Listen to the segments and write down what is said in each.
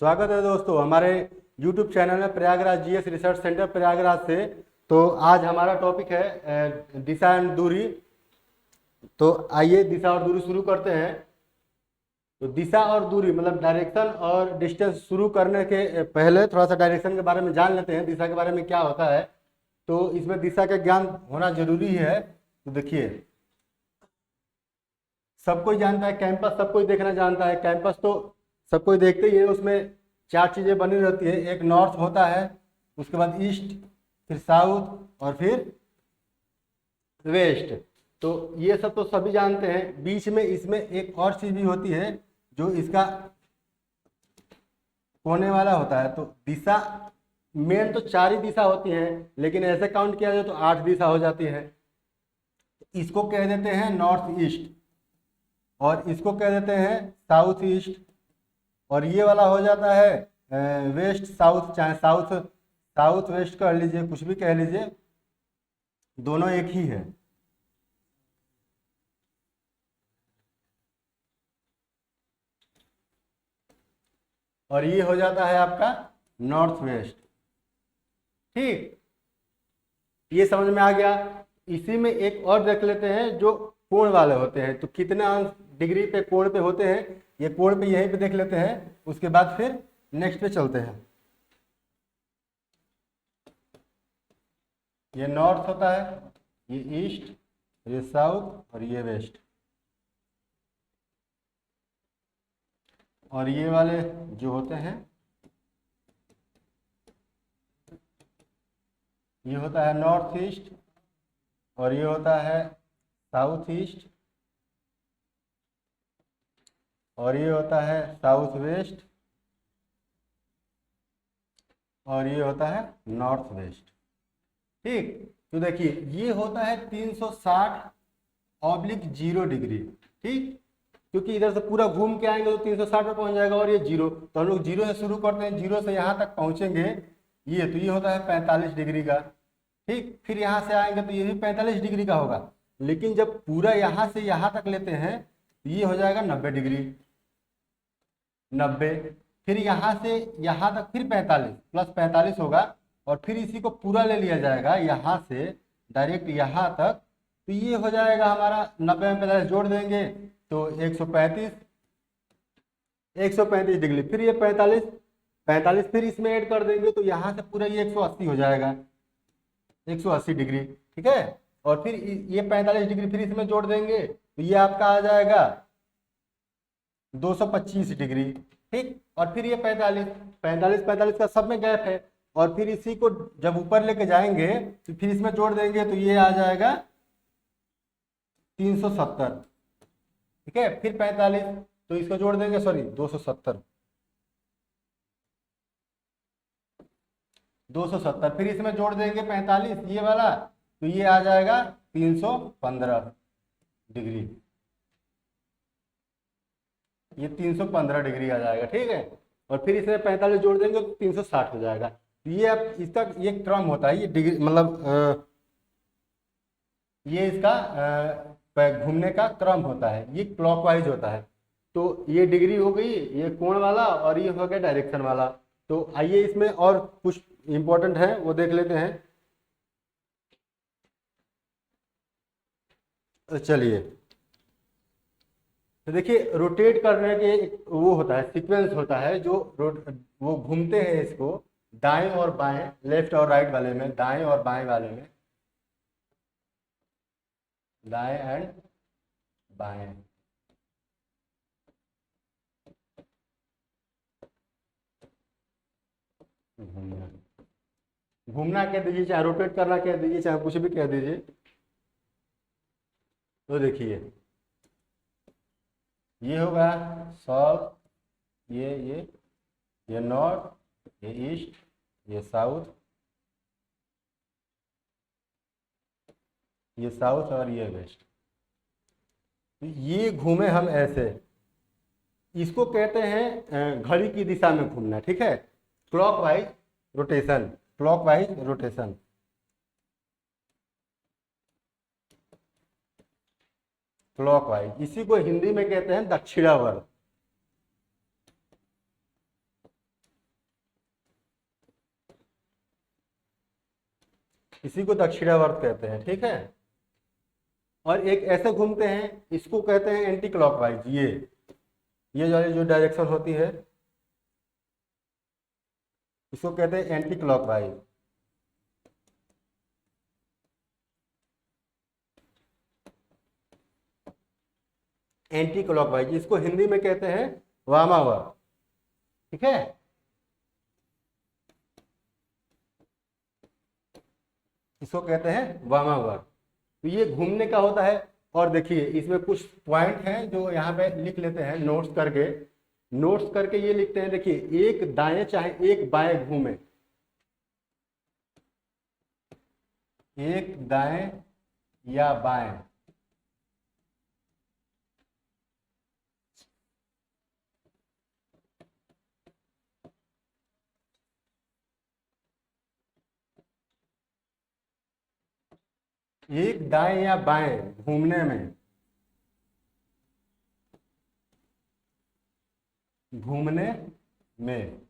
स्वागत है दोस्तों हमारे YouTube चैनल में Prayagraj GS research centre Prayagraj से। तो आज हमारा टॉपिक है दिशा एंड दूरी। तो आइए दिशा और दूरी शुरू करते हैं। तो दिशा और दूरी मतलब डायरेक्शन और डिस्टेंस शुरू करने के पहले थोड़ा सा डायरेक्शन के बारे में जान लेते हैं, दिशा के बारे में क्या होता है। तो इसमें दिशा का ज्ञान होना जरूरी है। तो देखिए, सब कोई जानता है कैंपस, सब कोई देखना जानता है कैंपस, तो सब कोई देखते ही है। उसमें चार चीजें बनी रहती है, एक नॉर्थ होता है, उसके बाद ईस्ट, फिर साउथ और फिर वेस्ट। तो ये सब तो सभी जानते हैं। बीच में इसमें एक और चीज भी होती है जो इसका कोने वाला होता है। तो दिशा मेन तो चार ही दिशा होती है, लेकिन ऐसे काउंट किया जाए तो 8 दिशा हो जाती है। इसको कह देते हैं नॉर्थ ईस्ट और इसको कह देते हैं साउथ ईस्ट, और ये वाला हो जाता है वेस्ट साउथ, चाहे साउथ साउथ वेस्ट कह लीजिए, कुछ भी कह लीजिए, दोनों एक ही है। और ये हो जाता है आपका नॉर्थ वेस्ट। ठीक, ये समझ में आ गया। इसी में एक और देख लेते हैं जो कोण वाले होते हैं। तो कितने अंश डिग्री पे कोण पे होते हैं, ये कोण पे यहीं पे देख लेते हैं, उसके बाद फिर नेक्स्ट पे चलते हैं। ये नॉर्थ होता है, ये ईस्ट, ये साउथ और ये वेस्ट। और ये वाले जो होते हैं, ये होता है नॉर्थ ईस्ट और ये होता है साउथ ईस्ट और ये होता है साउथ वेस्ट और ये होता है नॉर्थ वेस्ट। ठीक, तो देखिए ये होता है 360/0 डिग्री। ठीक, क्योंकि इधर से पूरा घूम के आएंगे तो 360 पे पहुंच जाएगा, और ये जीरो, तो हम लोग जीरो से शुरू करते हैं, जीरो से यहाँ तक पहुंचेंगे। ये तो ये होता है 45 डिग्री का। ठीक, फिर यहाँ से आएंगे तो ये भी 45 डिग्री का होगा, लेकिन जब पूरा यहाँ से यहाँ तक लेते हैं तो ये हो जाएगा 90 डिग्री, 90। फिर यहाँ से यहाँ तक फिर 45 प्लस 45 होगा, और फिर इसी को पूरा ले लिया जाएगा यहाँ से डायरेक्ट यहाँ तक, तो ये हो जाएगा हमारा 90 में 45 जोड़ देंगे तो 135, 135 डिग्री। फिर ये 45 45 फिर इसमें ऐड कर देंगे तो यहाँ से पूरा ये 180 हो जाएगा, 180 डिग्री। ठीक है, और फिर ये 45 डिग्री फिर इसमें जोड़ देंगे तो ये आपका आ जाएगा 225 डिग्री। ठीक, और फिर ये 45 45 45 का सब में गैप है, और फिर इसी को जब ऊपर लेके जाएंगे तो फिर इसमें जोड़ देंगे तो ये आ जाएगा 370। ठीक है, फिर 45 तो इसको जोड़ देंगे, सॉरी 270, 270 फिर इसमें जोड़ देंगे 45 ये वाला, तो ये आ जाएगा 315 डिग्री, ये 315 डिग्री आ जाएगा। ठीक है, और फिर इसमें 45 जोड़ देंगे तो 360 हो जाएगा। तो ये अब इसका ये क्रम होता है, ये डिग्री मतलब ये इसका घूमने का क्रम होता है, ये क्लॉकवाइज होता है। तो ये डिग्री हो गई, ये कोण वाला, और ये हो गया डायरेक्शन वाला। तो आइए इसमें और कुछ इंपॉर्टेंट है वो देख लेते हैं। तो चलिए, तो देखिए रोटेट करने के एक वो होता है, सीक्वेंस होता है जो वो घूमते हैं इसको दाएं और बाएं, लेफ्ट और राइट वाले में, दाएं और बाएं वाले में, दाएं एंड बाएं। घूमना, घूमना कह दीजिए, चाहे रोटेट करना कह दीजिए, चाहे कुछ भी कह दीजिए। तो देखिए ये होगा साउथ, ये नॉर्थ, ये ईस्ट, ये साउथ, ये साउथ और ये वेस्ट। तो ये घूमे हम ऐसे, इसको कहते हैं घड़ी की दिशा में घूमना। ठीक है, clockwise rotation, clockwise rotation. Clockwise इसी को हिंदी में कहते हैं दक्षिणावर्त। इसी को दक्षिणावर्त कहते हैं, ठीक है। और एक ऐसे घूमते हैं, इसको कहते हैं एंटी क्लॉकवाइज। ये जो डायरेक्शन होती है इसको कहते हैं एंटी क्लॉकवाइज। एंटी क्लॉकवाइज इसको हिंदी में कहते हैं वामावर्त, ठीक है। इसको कहते हैं वामावर्त। तो ये घूमने का होता है। और देखिए इसमें कुछ पॉइंट हैं जो यहाँ पे लिख लेते हैं नोट्स करके ये लिखते हैं। देखिए एक दाएं चाहे एक बाएं घूमे, एक दाएं या बाएं, एक दाएं या बाएं घूमने में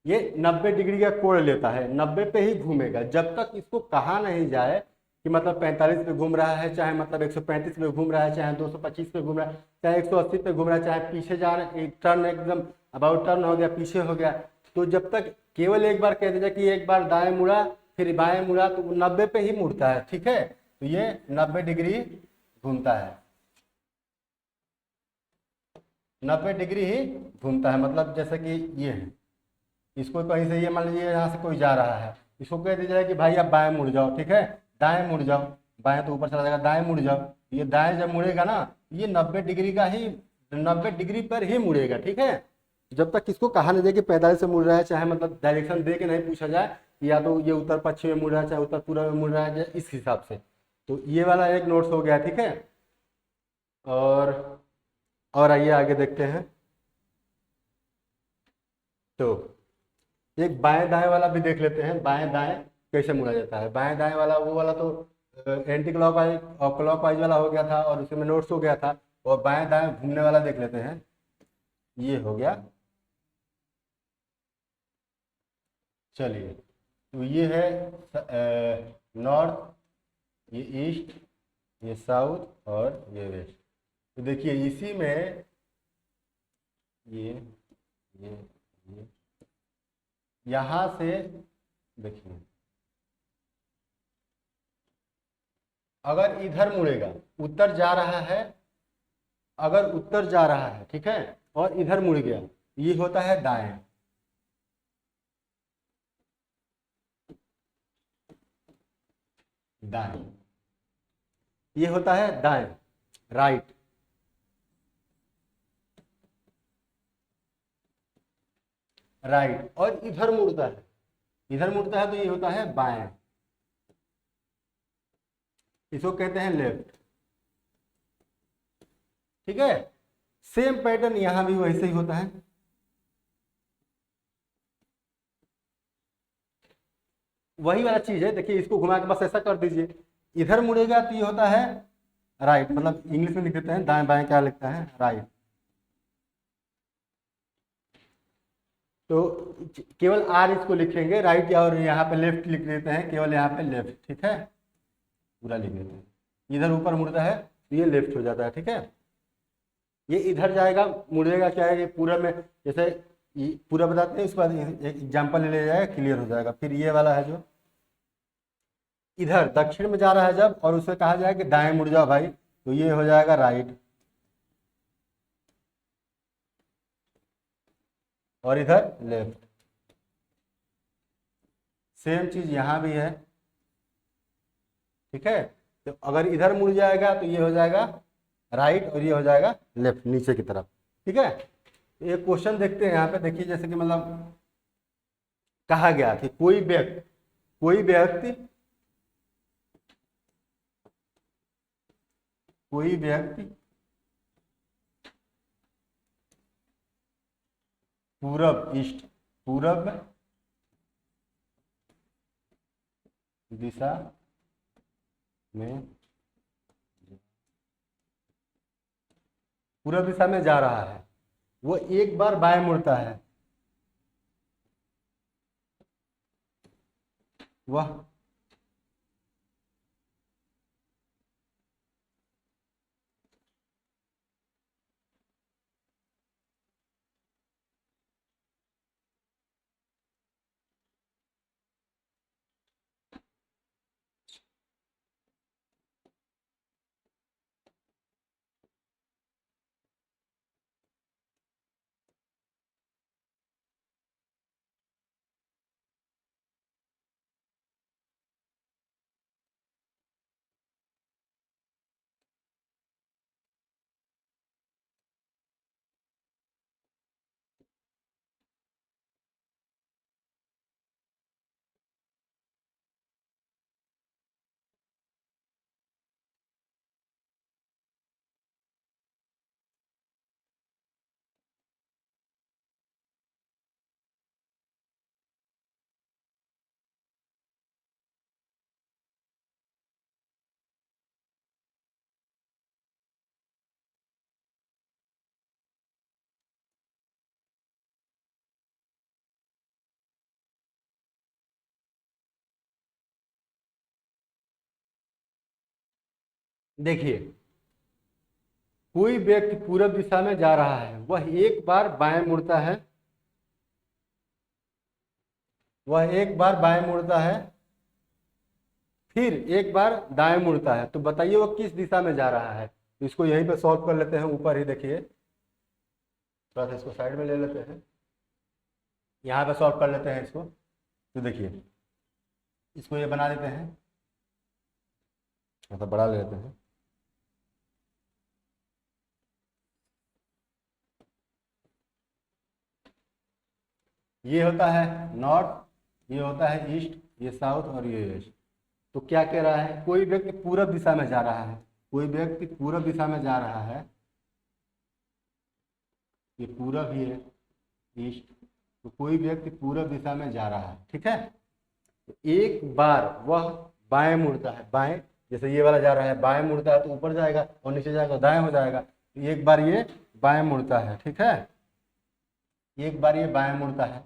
ये 90 डिग्री का कोण लेता है, 90 पे ही घूमेगा। जब तक इसको कहा नहीं जाए कि मतलब 45 पे घूम रहा है, चाहे मतलब 135 पे घूम रहा है, चाहे 225 पे घूम रहा है, चाहे 180 पे घूम रहा है, चाहे पीछे जा रहा है, एक टर्न एकदम अबाउट टर्न हो गया, पीछे हो गया, तो जब तक केवल एक बार कह दीजिए कि एक बार दाएं मुड़ा फिर बाएं मुड़ा, तो 90 पे ही मुड़ता है, ठीक है। तो ये 90 डिग्री घूमता है, 90 डिग्री ही घूमता है। मतलब जैसे कि ये है, इसको कहीं से, ये मान लीजिए यहाँ से कोई जा रहा है, इसको कह दीजिए कि भाई आप बाएं मुड़ जाओ, ठीक है, दाएं मुड़ जाओ, बाएं तो ऊपर चला जाएगा, दाएं मुड़ जाओ। ये दाएं जब मुड़ेगा ना, ये 90 डिग्री का ही, 90 डिग्री पर ही मुड़ेगा, ठीक है। जब तक इसको कहा नहीं जाए कि 45 से मुड़ रहा है, चाहे मतलब डायरेक्शन दे के नहीं पूछा जाए या तो ये उत्तर पश्चिम में मुड़ रहा है, चाहे उत्तर पूर्व में मुड़ रहा है, इस हिसाब से। तो ये वाला एक नोट्स हो गया, ठीक है। और आइए आगे देखते हैं। तो एक बाएं दाएं वाला भी देख लेते हैं, बाएं दाएं कैसे मुड़ा जाता है। बाएं दाएं वाला वो वाला तो एंटी क्लॉकवाइज और क्लॉकवाइज वाला हो गया था और उसमें नोट्स हो गया था। और बाएं दाएं घूमने वाला देख लेते हैं, ये हो गया। चलिए, तो ये है नॉर्थ, ये ईस्ट, ये साउथ और ये वेस्ट। तो देखिए इसी में ये यहाँ से देखिए, अगर इधर मुड़ेगा, उत्तर जा रहा है, अगर उत्तर जा रहा है, ठीक है, और इधर मुड़ गया, ये होता है दाएं। दाएं ये होता है दाएं, राइट। राइट और इधर मुड़ता है, इधर मुड़ता है तो ये होता है बाएं, इसको कहते हैं लेफ्ट, ठीक है। सेम पैटर्न यहां भी वैसे ही होता है। वही वाला चीज है, देखिए इसको घुमा के बस ऐसा कर दीजिए, इधर मुड़ेगा तो ये होता है राइट, मतलब इंग्लिश में लिख देते हैं, दाएं बाएं क्या लिखता है, राइट। तो केवल आर इसको लिखेंगे राइट, और यहाँ पे लेफ्ट लिख देते हैं, केवल यहाँ पे लेफ्ट, ठीक है, पूरा लिख देते हैं। इधर ऊपर मुड़ता है तो ये लेफ्ट हो जाता है, ठीक है। ये इधर जाएगा, मुड़ेगा क्या है, ये पूरा में, जैसे पूरा बताते हैं, उसके बाद एग्जाम्पल ले जाएगा, क्लियर हो जाएगा। फिर ये वाला है जो इधर दक्षिण में जा रहा है जब, और उसे कहा जाए कि दाएं मुड़ जाओ भाई, तो ये हो जाएगा राइट, और इधर लेफ्ट। सेम चीज यहां भी है, ठीक है। तो अगर इधर मुड़ जाएगा तो ये हो जाएगा राइट, और ये हो जाएगा लेफ्ट, नीचे की तरफ, ठीक है। एक क्वेश्चन देखते हैं यहाँ पे, देखिए जैसे कि मतलब कहा गया कि कोई व्यक्ति कोई पूरब दिशा में पूरब दिशा में जा रहा है, वो एक बार बाएं मुड़ता है, वह देखिए, कोई व्यक्ति पूरब दिशा में जा रहा है, वह एक बार बाएं मुड़ता है, वह एक बार बाएं मुड़ता है, फिर एक बार दाएं मुड़ता है। तो बताइए वो किस दिशा में जा रहा है। तो इसको यहीं पे सॉल्व कर लेते हैं, ऊपर ही देखिए, थोड़ा सा इसको साइड में ले लेते हैं, यहाँ पे सॉल्व कर लेते हैं इसको। तो देखिए, इसको ये बना देते हैं, मतलब बड़ा ले लेते हैं। ये होता है नॉर्थ, ये होता है ईस्ट, ये साउथ और ये वेस्ट। तो क्या कह रहा है, कोई व्यक्ति पूरब दिशा में जा रहा है, कोई व्यक्ति पूरब दिशा में जा रहा है, ये पूरब ही है, ईस्ट। तो कोई व्यक्ति पूरब दिशा में जा रहा है, ठीक है। तो एक बार वह बाएं मुड़ता है, बाएं, जैसे ये वाला जा रहा है, बाएं मुड़ता है तो ऊपर जाएगा, और नीचे जाएगा तो दाएं हो जाएगा। तो एक बार ये बाएं मुड़ता है, ठीक है, एक बार ये बाएं मुड़ता है,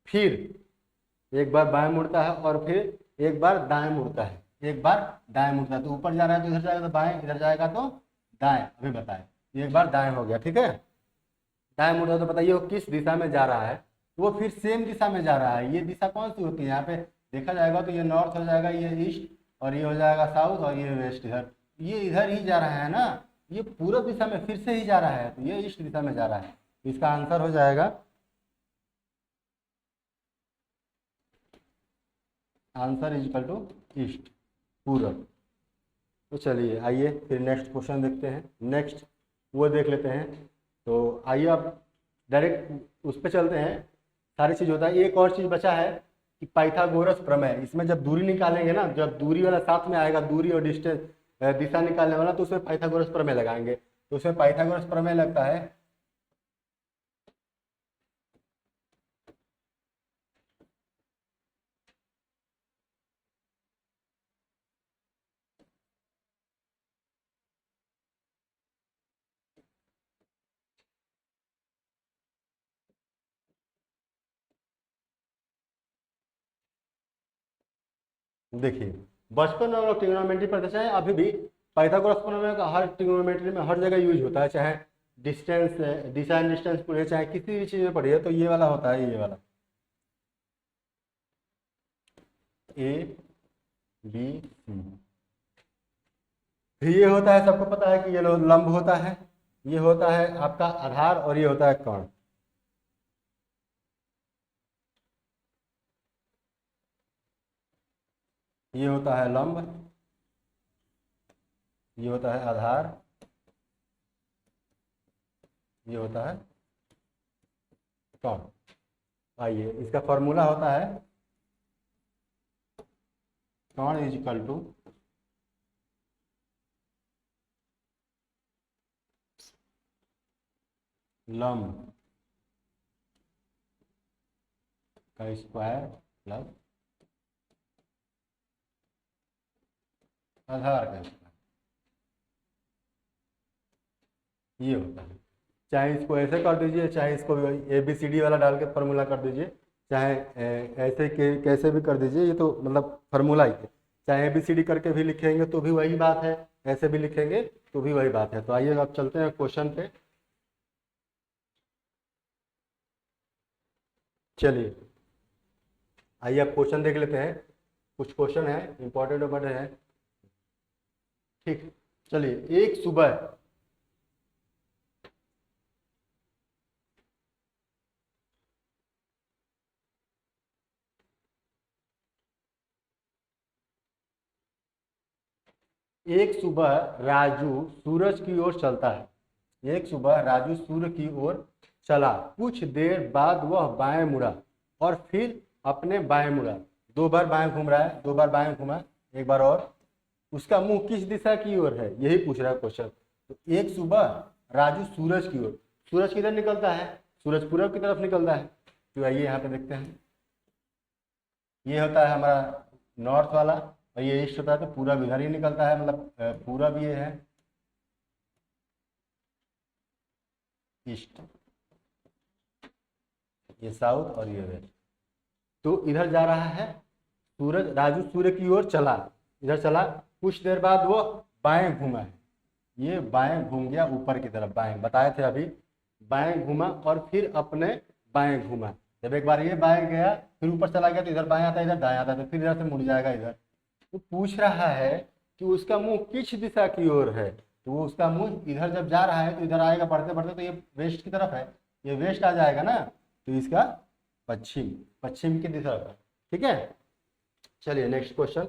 फिर एक बार बाएं मुड़ता है, और फिर एक बार दाएं मुड़ता है, एक बार दाएं मुड़ता है। तो ऊपर जा रहा है तो इधर जाएगा तो बाएं, इधर जाएगा तो दाएं। अभी बताएं, एक बार दाएं हो गया, ठीक है। दाएं मुड़ता है तो बताइए वो किस दिशा में जा रहा है। वो फिर सेम दिशा में जा रहा है। ये दिशा कौन सी होती है, यहाँ पे देखा जाएगा तो ये नॉर्थ हो जाएगा, ये ईस्ट, और ये हो जाएगा साउथ, और ये वेस्ट। इधर ये इधर ही जा रहा है ना, ये पूर्व दिशा में फिर से ही जा रहा है, तो ये ईस्ट दिशा में जा रहा है। इसका आंसर हो जाएगा, answer is equal to east, पूरब। तो चलिए आइए फिर नेक्स्ट क्वेश्चन देखते हैं, नेक्स्ट वो देख लेते हैं। तो आइए अब डायरेक्ट उस पर चलते हैं। सारी चीज़ होता है, एक और चीज़ बचा है कि पाइथागोरस प्रमेय। इसमें जब दूरी निकालेंगे ना, जब दूरी वाला साथ में आएगा, दूरी और डिस्टेंस, दिशा निकालने वाला, तो उसमें पाइथागोरस प्रमेय लगाएंगे। तो उसमें पाइथागोरस प्रमेय लगता है, देखिए बचपन में हम लोग ट्रिग्नोमेट्री पढ़ते, चाहे अभी भी पाइथागोरस प्रमेय का हर ट्रिग्नोमेट्री में हर जगह यूज होता है, चाहे डिस्टेंस, दिशा एंड डिस्टेंस पढ़िए, चाहे किसी भी चीज़ में पढ़िए, तो ये वाला होता है, ये वाला ए बी सी। ये होता है, सबको पता है कि ये लंब होता है, ये होता है आपका आधार, और ये होता है कर्ण। ये होता है लंब, ये होता है आधार, ये होता है कर्ण। आइए इसका फॉर्मूला होता है, कर्ण इज इक्वल टू लंब का स्क्वायर प्लस आधार का स्क्वायर, ये होता है। चाहे इसको ऐसे कर दीजिए, चाहे इसको ABCD वाला डाल के फॉर्मूला कर दीजिए, चाहे ऐसे के कैसे भी कर दीजिए, ये तो मतलब फार्मूला ही है। चाहे ABCD करके भी लिखेंगे तो भी वही बात है, ऐसे भी लिखेंगे तो भी वही बात है। तो आइए अब चलते हैं क्वेश्चन पे। चलिए आइए अब क्वेश्चन देख लेते हैं। कुछ क्वेश्चन है इंपॉर्टेंट बड़े हैं। ठीक, चलिए। एक सुबह एक सुबह राजू सूरज की ओर चलता है। एक सुबह राजू सूर्य की ओर चला, कुछ देर बाद वह बाएं मुड़ा और फिर अपने बाएं मुड़ा। दो बार बाएं घूम रहा है, दो बार बाएं घूमा, एक बार और। उसका मुंह किस दिशा की ओर है, यही पूछ रहा है क्वेश्चन। तो एक सुबह राजू सूरज की ओर, सूरज किधर निकलता है, सूरज पूरब की तरफ निकलता है। तो आइए यहाँ पे देखते हैं। ये होता है हमारा नॉर्थ वाला और ये ईस्ट होता है, तो पूरब इधर ही निकलता है, मतलब पूरब ये है, ईस्ट, ये साउथ और ये वेस्ट। तो इधर जा रहा है सूरज, राजू सूर्य की ओर चला, इधर चला, कुछ देर बाद वो बाएं घूमा है, ये बाएं घूम गया ऊपर की तरफ, बाएं बताए थे अभी। बाएं घूमा और फिर अपने बाएं घूमा। जब एक बार ये बाएं गया फिर ऊपर चला गया तो इधर बाएं आता है, इधर दाएं आता है, तो फिर इधर से मुड़ जाएगा इधर। तो पूछ रहा है कि उसका मुंह किस दिशा की ओर है। तो वो उसका मुंह इधर जब जा रहा है तो इधर आएगा बढ़ते बढ़ते, तो ये वेस्ट की तरफ है, ये वेस्ट आ जाएगा ना, तो इसका पश्चिम, पश्चिम की दिशा का। ठीक है, चलिए नेक्स्ट क्वेश्चन।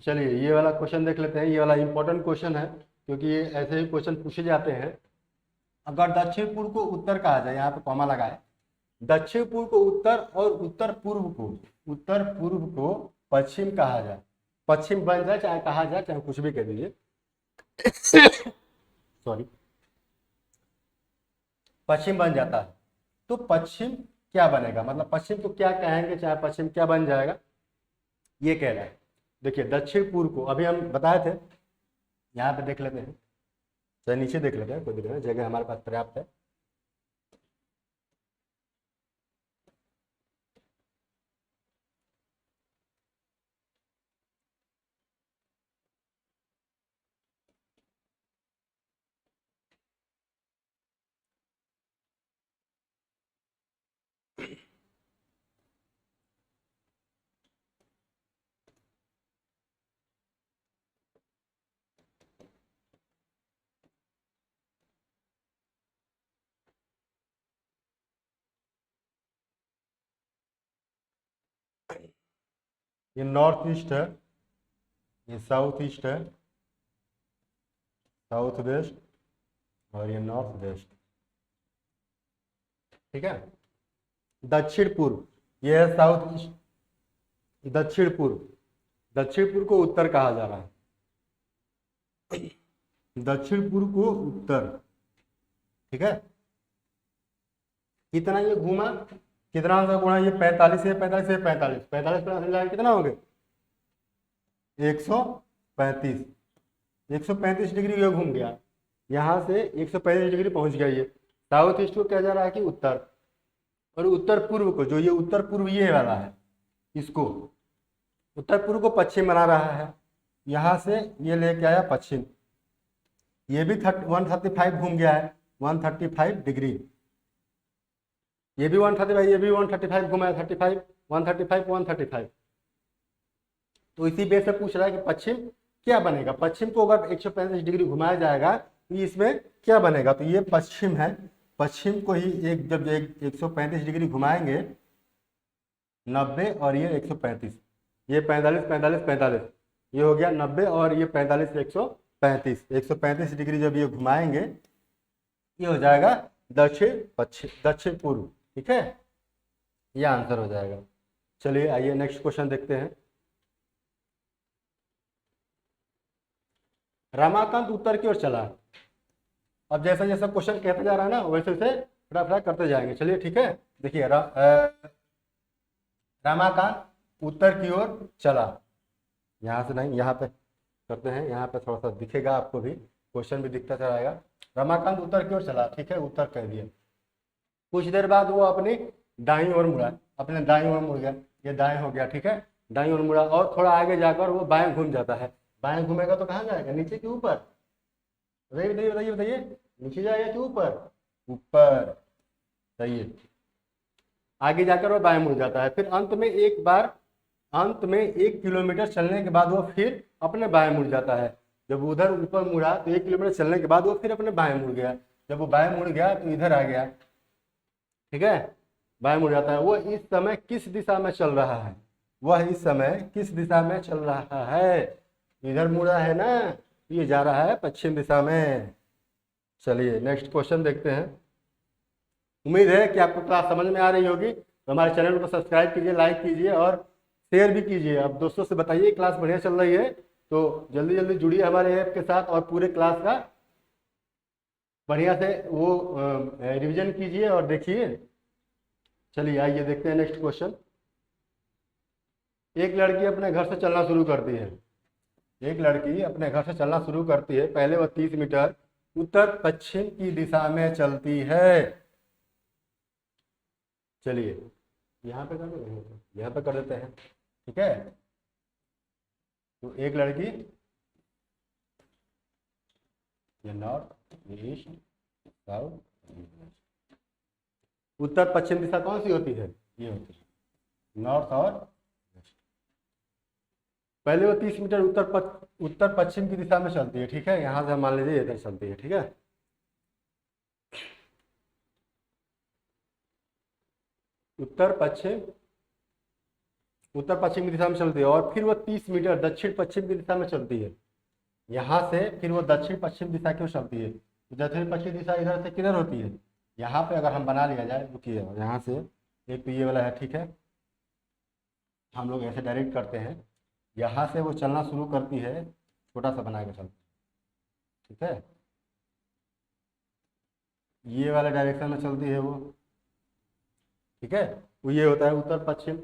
चलिए ये वाला क्वेश्चन देख लेते हैं। ये वाला इंपॉर्टेंट क्वेश्चन है क्योंकि ये ऐसे ही क्वेश्चन पूछे जाते हैं। अगर दक्षिण पूर्व को उत्तर कहा जाए, यहाँ पे कॉमा लगाए, दक्षिण पूर्व को उत्तर और उत्तर पूर्व को पश्चिम कहा जाए, पश्चिम बन जाए चाहे कहा जाए, चाहे कुछ भी कह दीजिए सॉरी, पश्चिम बन जाता है तो पश्चिम क्या बनेगा, मतलब पश्चिम को क्या कहेंगे, चाहे पश्चिम क्या बन जाएगा, ये कह रहा है। देखिए दक्षिण पूर्व को अभी हम बताए थे, यहाँ पे देख लेते हैं, चाहे नीचे देख लेते हैं, कोई दिक्कत नहीं, जगह हमारे पास पर्याप्त है। ये नॉर्थ ईस्ट है, ये साउथ ईस्ट है, साउथ वेस्ट, और ये नॉर्थ वेस्ट। ठीक है, दक्षिण पूर्व ये है साउथ ईस्ट, दक्षिण पूर्व, दक्षिण पूर्व को उत्तर कहा जा रहा है, दक्षिण पूर्व को उत्तर। ठीक है, कितना ये घूमा, कितना सा गुणा, ये 45 से 45 से 45, 45 45 कितना हो गए 135, 135 डिग्री ये घूम गया, यहाँ से 135 डिग्री पहुंच गया। ये साउथ ईस्ट को क्या जा रहा है कि उत्तर, और उत्तर पूर्व को, जो ये उत्तर पूर्व ये वाला है, इसको उत्तर पूर्व को पश्चिम बना रहा है, यहाँ से ये लेके आया पश्चिम, ये भी 135 घूम गया है, 135 डिग्री, ये भी 135, ये भी 135 घुमा है, 35 135 135। तो इसी बेस से पूछ रहा है कि पश्चिम क्या बनेगा, पश्चिम को अगर 135 डिग्री घुमाया जाएगा तो इसमें क्या बनेगा। तो ये पश्चिम है, पश्चिम को ही एक जब 135 डिग्री घुमाएंगे, 90 और ये 135, ये 45 45 45, ये हो गया 90 और ये 45 135, 135 डिग्री जब ये घुमाएंगे ये हो जाएगा दक्षिण पश्चिम, दक्षिण पूर्व। ठीक है, ये आंसर हो जाएगा। चलिए आइए नेक्स्ट क्वेश्चन देखते हैं। रमाकांत उत्तर की ओर चला। अब जैसा जैसा क्वेश्चन कहते जा रहा है ना, वैसे वैसे फटाफट करते जाएंगे। चलिए ठीक है, देखिए रमाकांत उत्तर की ओर चला, यहाँ से नहीं, यहाँ पे करते हैं, यहाँ पे थोड़ा सा दिखेगा आपको भी, क्वेश्चन भी दिखता चला आएगा। रमाकांत उत्तर की ओर चला, ठीक है, उत्तर कह दिया। कुछ देर बाद वो अपनी दाईं ओर मुड़ा, अपने दाईं ओर मुड़ गया, ये दाएं हो गया, ठीक है, दाईं ओर मुड़ा, और थोड़ा आगे जाकर वो बाएं घूम जाता है। बाएं घूमेगा तो कहाँ जाएगा, नीचे कि ऊपर? बताइए बताइए बताइए बताइए, नीचे जाएगा कि ऊपर? ऊपर, सही है। आगे जाकर वो बाएं मुड़ जाता है, फिर अंत में 1 किलोमीटर चलने के बाद वो फिर अपने बाएं मुड़ जाता है। जब उधर ऊपर मुड़ा तो 1 किलोमीटर चलने के बाद वो फिर अपने बाएं मुड़ गया। जब वो बाएं मुड़ गया तो इधर आ गया, ठीक है, बाएं मुड़ जाता है। वो इस समय किस दिशा में चल रहा है? वह इस समय किस दिशा में चल रहा है? इधर मुड़ा है ना, ये जा रहा है पश्चिम दिशा में। चलिए नेक्स्ट क्वेश्चन देखते हैं। उम्मीद है कि आपको क्लास समझ में आ रही होगी। तो हमारे चैनल को सब्सक्राइब कीजिए, लाइक कीजिए और शेयर भी कीजिए। अब दोस्तों से बताइए क्लास बढ़िया चल रही है तो जल्दी जल्दी जुड़िए हमारे ऐप के साथ और पूरे क्लास का बढ़िया से वो रिवीजन कीजिए और देखिए। चलिए आइए देखते हैं नेक्स्ट क्वेश्चन। एक लड़की अपने घर से चलना शुरू करती है। एक लड़की अपने घर से चलना शुरू करती है। पहले वह 30 मीटर उत्तर पश्चिम की दिशा में चलती है। चलिए यहाँ पे कर देते, यहाँ पे कर देते हैं, ठीक है। तो एक लड़की, ये नॉर्थ, ईस्ट, साउथ, उत्तर पश्चिम दिशा कौन सी होती है? ये होती है नॉर्थ और वेस्ट। पहले वो 30 मीटर उत्तर पश्चिम की दिशा में चलती है, ठीक है। यहाँ से हम मान लीजिए इधर चलती है, ठीक है। उत्तर पश्चिम की दिशा में चलती है और फिर वो 30 मीटर दक्षिण पश्चिम की दिशा में चलती है। यहाँ से फिर वो दक्षिण पश्चिम दिशा क्यों चलती है? तो दक्षिण पश्चिम दिशा इधर से किधर होती है? यहाँ पे अगर हम बना लिया जाए, रुकिए, यहाँ से एक तो ये वाला है, ठीक है, हम लोग ऐसे डायरेक्ट करते हैं। यहाँ से वो चलना शुरू करती है, छोटा सा बना के चलती है, ठीक है। ये वाले डायरेक्शन में चलती है वो, ठीक है। वो ये होता है उत्तर पश्चिम।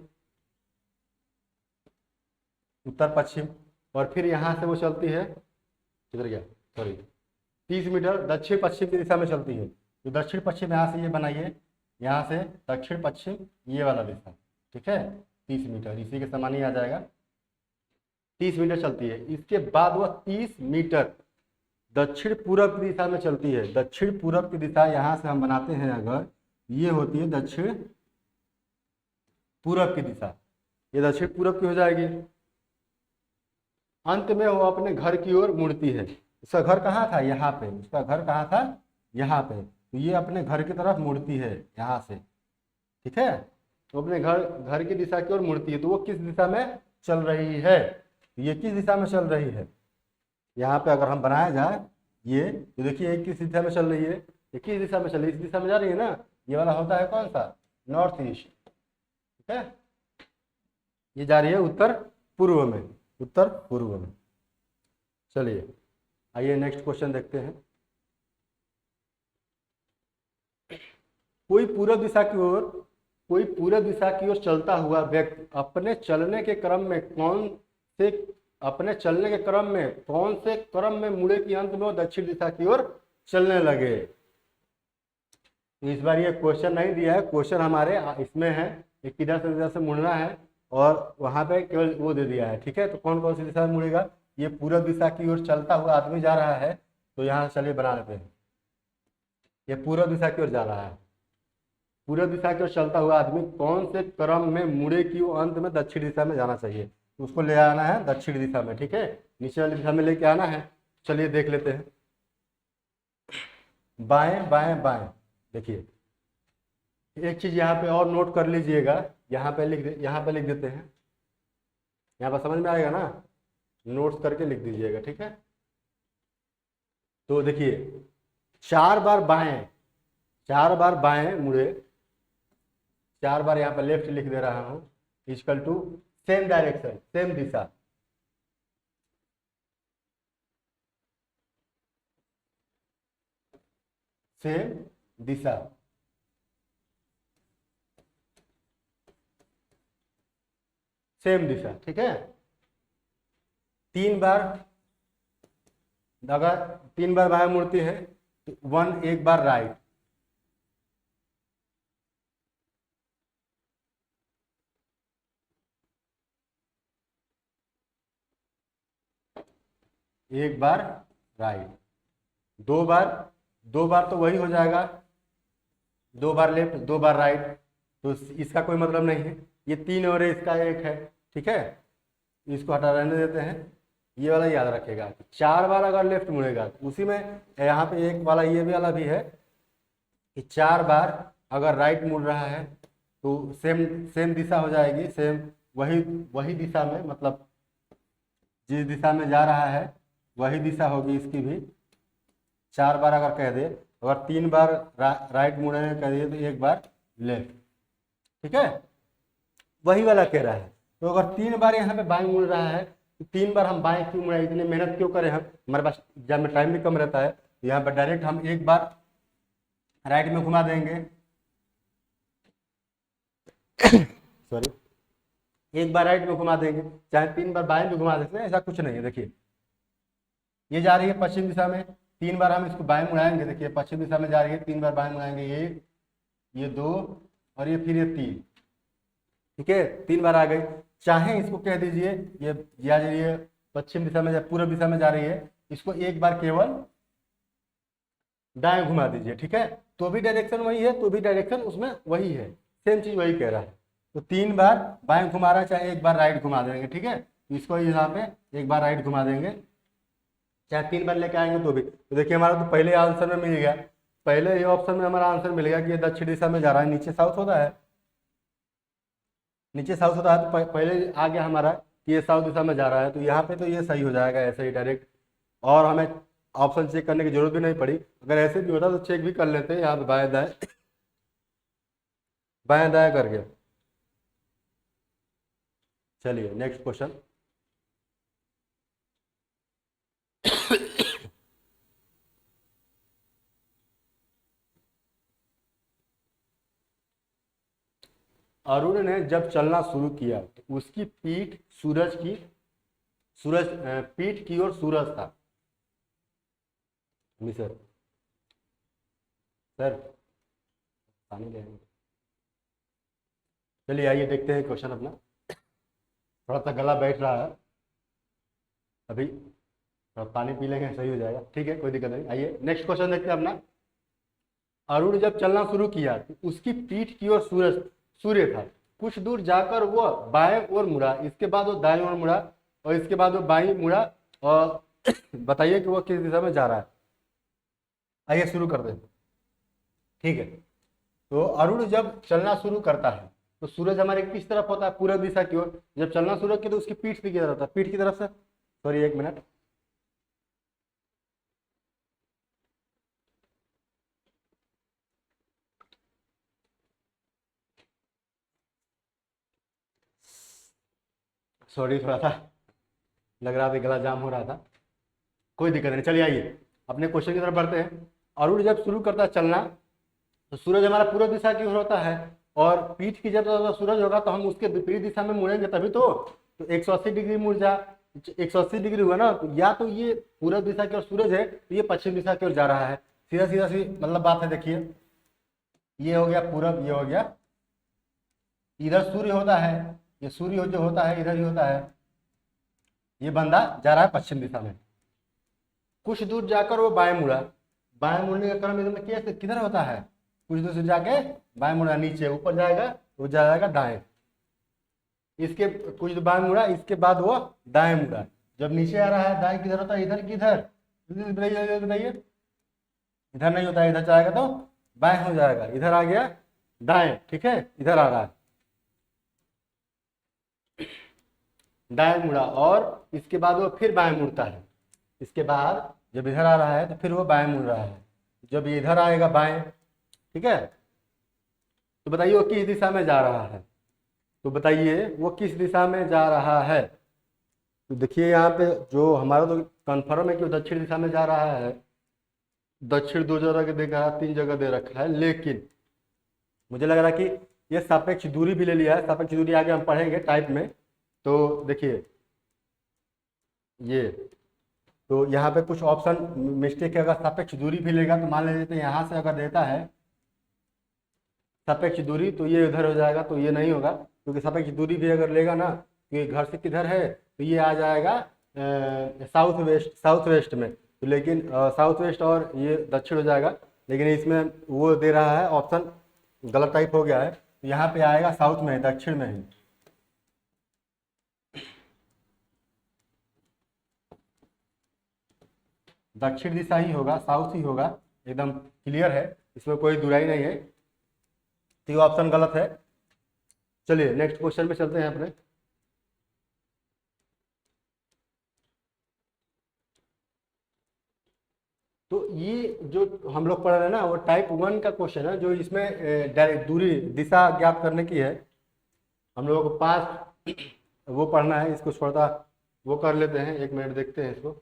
और फिर यहाँ से वो चलती है, किधर गया, सॉरी, 30 मीटर दक्षिण पश्चिम की दिशा में चलती है। तो दक्षिण पश्चिम यहाँ से ये बनाइए, यहाँ से दक्षिण पश्चिम ये वाला दिशा, ठीक है। 30 मीटर इसी के समान ही आ जाएगा। 30 मीटर चलती है। इसके बाद वह 30 मीटर दक्षिण पूरब की दिशा में चलती है। दक्षिण पूरब की दिशा यहाँ से हम बनाते हैं, अगर ये होती है दक्षिण पूरब की दिशा, ये दक्षिण पूरब की हो जाएगी। अंत में वो अपने घर की ओर मुड़ती है। इसका घर कहाँ था? यहाँ पे। इसका घर कहाँ था? यहाँ पे। तो ये अपने घर की तरफ मुड़ती है यहाँ से, ठीक है। तो अपने घर की दिशा की ओर मुड़ती है। तो वो किस दिशा में चल रही है? ये किस दिशा में चल रही है? यहाँ पे अगर हम बनाया जाए ये, तो देखिए ये किस दिशा में चल रही है? ये किस दिशा में चल रही है? इस दिशा में जा रही है ना। ये वाला होता है कौन सा? नॉर्थ ईस्ट, ठीक है। ये जा रही है उत्तर पूर्व में, उत्तर पूर्व में। चलिए आइए नेक्स्ट क्वेश्चन देखते हैं। कोई पूर्व दिशा की ओर चलता हुआ व्यक्ति अपने चलने के क्रम में मुड़े कि अंत में वो दक्षिण दिशा की ओर चलने लगे। इस बार ये क्वेश्चन नहीं दिया है, क्वेश्चन हमारे इसमें है कि किधर से मुड़ना है, और वहां पे केवल वो दे दिया है, ठीक है। तो कौन कौन सी दिशा में मुड़ेगा? ये पूर्व दिशा की ओर चलता हुआ आदमी जा रहा है, तो यहाँ चलिए बना लेते हैं। ये पूर्व दिशा की ओर जा रहा है। पूर्व दिशा की ओर चलता हुआ आदमी कौन से क्रम में मुड़े कि वो अंत में दक्षिण दिशा में जाना चाहिए? उसको ले आना है दक्षिण दिशा में, ठीक है, नीचे वाली दिशा में लेके आना है। चलिए देख लेते हैं। बाएं बाएं बाएं, देखिए एक चीज यहाँ पे और नोट कर लीजिएगा, यहाँ पे लिख देते हैं। यहाँ पर समझ में आएगा ना, नोट्स करके लिख दीजिएगा, ठीक है। तो देखिए 4 बार बाएं मुड़े, 4 बार यहाँ पर लेफ्ट लिख दे रहा हूं, equal to same direction, same दिशा। सेम दिशा, सेम दिशा, ठीक है। 3 बार अगर 3 बार बाएं मुड़ती है तो 1 एक बार राइट, एक बार राइट, 2 बार, 2 बार तो वही हो जाएगा, 2 बार लेफ्ट 2 बार राइट, तो इसका कोई मतलब नहीं है। ये 3 और इसका 1 है, ठीक है, इसको हटा रहने देते हैं। ये वाला याद रखेगा, 4 बार अगर लेफ्ट मुड़ेगा तो उसी में यहाँ पे एक वाला ये भी वाला भी है कि 4 बार अगर राइट मुड़ रहा है तो सेम सेम दिशा हो जाएगी, सेम वही वही दिशा में, मतलब जिस दिशा में जा रहा है वही दिशा होगी इसकी भी। 4 बार अगर कह दे, अगर 3 बार राइट मुड़ने कह दिए तो 1 बार लेफ्ट, ठीक है, वही वाला कह रहा है। तो अगर 3 बार यहाँ पे बाएं मुड़ रहा है तो 3 बार हम बाएं क्यों मुड़ाए, इतनी मेहनत क्यों करें हम, हमारे पास एग्जाम में टाइम भी कम रहता है, तो यहाँ पर डायरेक्ट हम 1 बार राइट में घुमा देंगे सॉरी, 1 बार राइट में घुमा देंगे, चाहे 3 बार बाएं में घुमा देते हैं, ऐसा कुछ नहीं है। देखिए ये जा रही है पश्चिम दिशा में, 3 बार हम इसको बाएं मुड़ाएंगे, देखिए पश्चिम दिशा में जा रही है, 3 बार बाएं मुड़ाएंगे, ये 2 और ये फिर ये 3, ठीक है, 3 बार आ गई। चाहे इसको कह दीजिए ये जा रही है पश्चिम दिशा में, पूर्व दिशा में जा रही है, इसको 1 बार केवल दाएं घुमा दीजिए, ठीक है, तो भी डायरेक्शन वही है, तो भी डायरेक्शन उसमें वही है, सेम चीज वही कह रहा है। तो 3 बार बाएं घुमा रहा है, चाहे 1 बार राइट घुमा देंगे, ठीक है, तो इसको यहाँ पे 1 बार राइट घुमा देंगे, चाहे 3 बार लेके आएंगे तो भी। तो देखिए हमारा तो पहले आंसर में मिल गया, पहले ये ऑप्शन में हमारा आंसर मिल गया कि ये दक्षिण दिशा में जा रहा है, नीचे साउथ होता है, नीचे साउथ होता है, तो पहले आ गया हमारा कि ये साउथ दिशा में जा रहा है, तो यहाँ पे तो ये सही हो जाएगा ऐसे ही डायरेक्ट, और हमें ऑप्शन चेक करने की जरूरत भी नहीं पड़ी। अगर ऐसे भी होता तो चेक भी कर लेते हैं यहाँ पे बाएं दाएं करके। चलिए नेक्स्ट क्वेश्चन। अरुण ने जब चलना शुरू किया तो उसकी पीठ पीठ की ओर सूरज था। मिसर सर पानी ले, चलिए आइए देखते हैं क्वेश्चन अपना, थोड़ा सा गला बैठ रहा है अभी, थोड़ा पानी पी लेंगे सही हो जाएगा, ठीक है, कोई दिक्कत नहीं। आइए नेक्स्ट क्वेश्चन देखते हैं अपना। अरुण जब चलना शुरू किया तो उसकी पीठ की ओर सूर्य था, कुछ दूर जाकर वह बाएं ओर मुड़ा, इसके बाद वो दाएं ओर मुड़ा, और इसके बाद वो बाईं मुड़ा, और बताइए कि वो किस दिशा में जा रहा है। आइए शुरू कर दें, ठीक है। तो अरुण जब चलना शुरू करता है तो सूरज हमारे किस तरफ होता है, पूरब दिशा की ओर। जब चलना शुरू किया तो उसकी पीठ की तरफ होता है, पीठ की तरफ से, सॉरी 1 मिनट, सॉरी थोड़ा सा लग रहा था गला जाम हो रहा था, कोई दिक्कत नहीं। चलिए आइए अपने क्वेश्चन की तरफ बढ़ते हैं। अरुण जब शुरू करता है चलना तो सूरज हमारा पूर्व दिशा की ओर होता है, और पीठ की जब सूरज होगा तो हम उसके विपरीत दिशा में मुड़ेंगे तभी तो 180 डिग्री मुड़ जा, 180 डिग्री हुआ ना, तो या तो ये पूर्व दिशा की ओर सूरज है तो ये पश्चिम दिशा की ओर जा रहा है, सीधा सीधा सी मतलब बात है। देखिए ये हो गया पूरब, ये हो गया, इधर सूर्य होता है, ये सूर्य जो होता है इधर ही होता है, ये बंदा जा रहा है पश्चिम दिशा में। कुछ दूर जाकर वो बाएं मुड़ा, बाएं मुड़ने का क्रम इसमें कैसे किधर होता है, कुछ दूर से जाके बाएं मुड़ा, नीचे ऊपर जाएगा तो जाएगा दाएं, इसके कुछ दूर बाएं मुड़ा, इसके बाद वो दाएं मुड़ा। जब नीचे आ रहा है दाएं किधर होता है, इधर किधर बताइए, इधर नहीं होता है, इधर जाएगा तो बाएं हो जाएगा, इधर आ गया दाएं, ठीक है, इधर आ रहा है दाएं मुड़ा, और इसके बाद वो फिर बाएं मुड़ता है, इसके बाद जब इधर आ रहा है तो फिर वो बाएं मुड़ रहा है, जब ये इधर आएगा बाएं, ठीक है। तो बताइए वो किस दिशा में जा रहा है, तो बताइए वो किस दिशा में जा रहा है। तो देखिए यहाँ पे जो हमारा तो कन्फर्म है कि वो दक्षिण दिशा में जा रहा है, दक्षिण 2 जगह दे रखा है, 3 जगह दे रखा है, लेकिन मुझे लग रहा है कि ये सापेक्ष दूरी भी ले लिया है, सापेक्ष दूरी आगे हम पढ़ेंगे टाइप में। तो देखिए ये तो यहाँ पे कुछ ऑप्शन मिस्टेक है, अगर सापेक्ष दूरी भी लेगा तो मान लेते हैं यहाँ से अगर देता है सापेक्ष दूरी तो ये उधर हो जाएगा, तो ये नहीं होगा, क्योंकि सापेक्ष दूरी भी अगर लेगा ना, ये घर से किधर है तो ये आ जाएगा साउथ वेस्ट में, तो लेकिन साउथ वेस्ट और ये दक्षिण हो जाएगा, लेकिन इसमें वो दे रहा है ऑप्शन गलत टाइप हो गया है, तो यहाँ पे आएगा साउथ में, दक्षिण में ही। दक्षिण दिशा ही होगा, साउथ ही होगा, एकदम क्लियर है, इसमें कोई दुराई नहीं है, तो ये ऑप्शन गलत है। चलिए नेक्स्ट क्वेश्चन में चलते हैं अपने। तो ये जो हम लोग पढ़ रहे हैं ना वो टाइप 1 का क्वेश्चन है, जो इसमें दूरी दिशा ज्ञात करने की है। हम लोगों को 5 वो पढ़ना है, इसको थोड़ा वो कर लेते हैं, 1 मिनट देखते हैं इसको।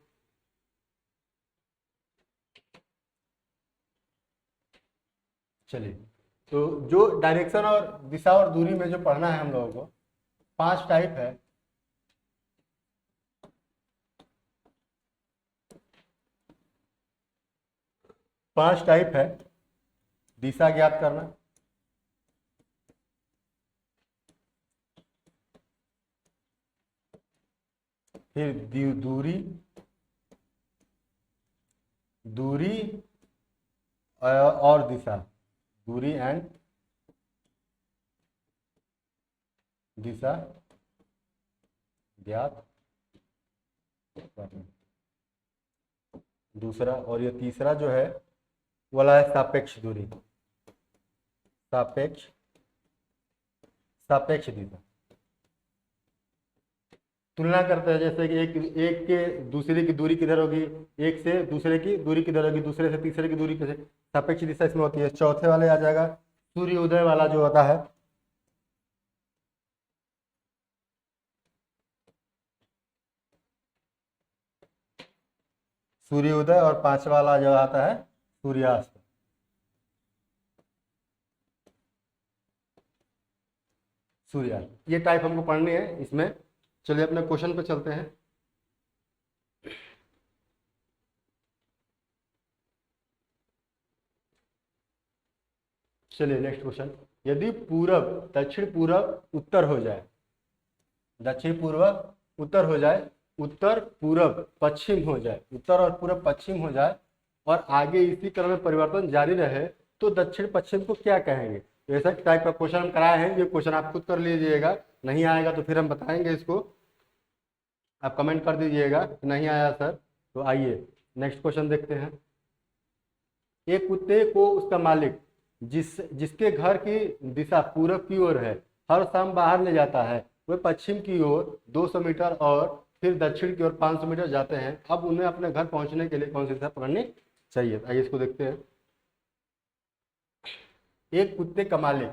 चलिए, तो जो डायरेक्शन और दिशा और दूरी में जो पढ़ना है हम लोगों को, 5 टाइप है। पांच टाइप है दिशा ज्ञात करना, फिर दूरी और दिशा, दूरी एंड दिशा ज्ञात करना। दूसरा और ये तीसरा जो है वाला है सापेक्ष दूरी, सापेक्ष दिशा। तुलना करते हैं, जैसे कि एक के दूसरे की दूरी किधर होगी, एक से दूसरे की दूरी किधर होगी, दूसरे से तीसरे की दूरी किधर, सापेक्ष दिशा इसमें होती है। चौथे वाले आ जाएगा सूर्य उदय वाला जो होता है, सूर्योदय, और 5वां वाला जो आता है सूर्यास्त। सूर्यास्त ये टाइप हमको पढ़नी है इसमें। चलिए अपने क्वेश्चन पे चलते हैं। चलिए नेक्स्ट क्वेश्चन, यदि पूरब दक्षिण पूरब उत्तर हो जाए, दक्षिण पूर्व उत्तर हो जाए, उत्तर पूरब पश्चिम हो जाए, उत्तर और पूरब पश्चिम हो जाए, और आगे इसी क्रम में परिवर्तन जारी रहे, तो दक्षिण पश्चिम को क्या कहेंगे? तो ऐसा टाइप का क्वेश्चन हम कराए हैं, ये क्वेश्चन आप खुद कर लीजिएगा, नहीं आएगा तो फिर हम बताएंगे इसको, आप कमेंट कर दीजिएगा नहीं आया सर। तो आइए नेक्स्ट क्वेश्चन देखते हैं। एक कुत्ते को उसका मालिक जिसके घर की दिशा पूरब की ओर है हर शाम बाहर ले जाता है, वह पश्चिम की ओर 200 मीटर और फिर दक्षिण की ओर 500 मीटर जाते हैं। अब उन्हें अपने घर पहुंचने के लिए कौन सी दिशा पकड़नी चाहिए? आइए इसको देखते हैं। एक कुत्ते का मालिक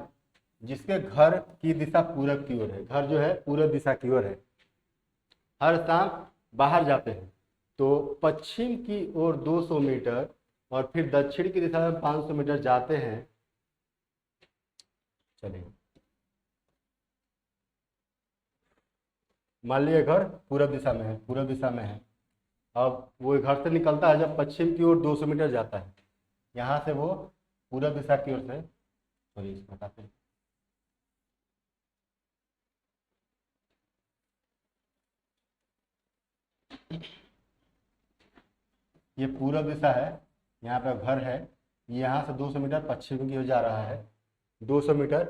जिसके घर की दिशा पूरब की ओर है, घर जो है पूरब दिशा की ओर है, हर शाम बाहर जाते हैं, तो पश्चिम की ओर 200 मीटर और फिर दक्षिण की दिशा में 500 मीटर जाते हैं। चलिए, मान लिया घर पूरब दिशा में है, पूरब दिशा में है, अब वो घर से निकलता है जब पश्चिम की ओर 200 मीटर जाता है, यहाँ से वो पूरब दिशा की ओर से, सॉरी बताते हैं, ये पूरब दिशा है, यहाँ पे घर है, यहाँ से 200 मीटर पश्चिम की ओर जा रहा है, 200 मीटर,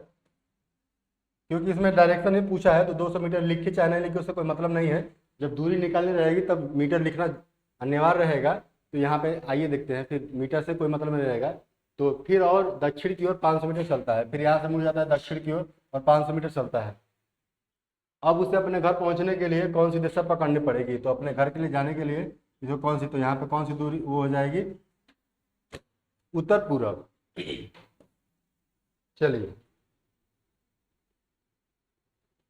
क्योंकि इसमें डायरेक्शन ही पूछा है तो 200 मीटर लिख के चाहे नहीं लिखे उससे कोई मतलब नहीं है, जब दूरी निकालनी रहेगी तब मीटर लिखना अनिवार्य रहेगा। तो यहाँ पे आइए देखते हैं, फिर मीटर से कोई मतलब नहीं रहेगा, तो फिर और दक्षिण की ओर 500 मीटर चलता है, फिर यहाँ से मुड़ जाता है दक्षिण की ओर और 500 मीटर चलता है। अब उसे अपने घर पहुँचने के लिए कौन सी दिशा पकड़नी पड़ेगी? तो अपने घर के लिए जाने के लिए जो कौन सी, तो यहाँ पे कौन सी दूरी वो हो जाएगी उत्तर पूरब। चलिए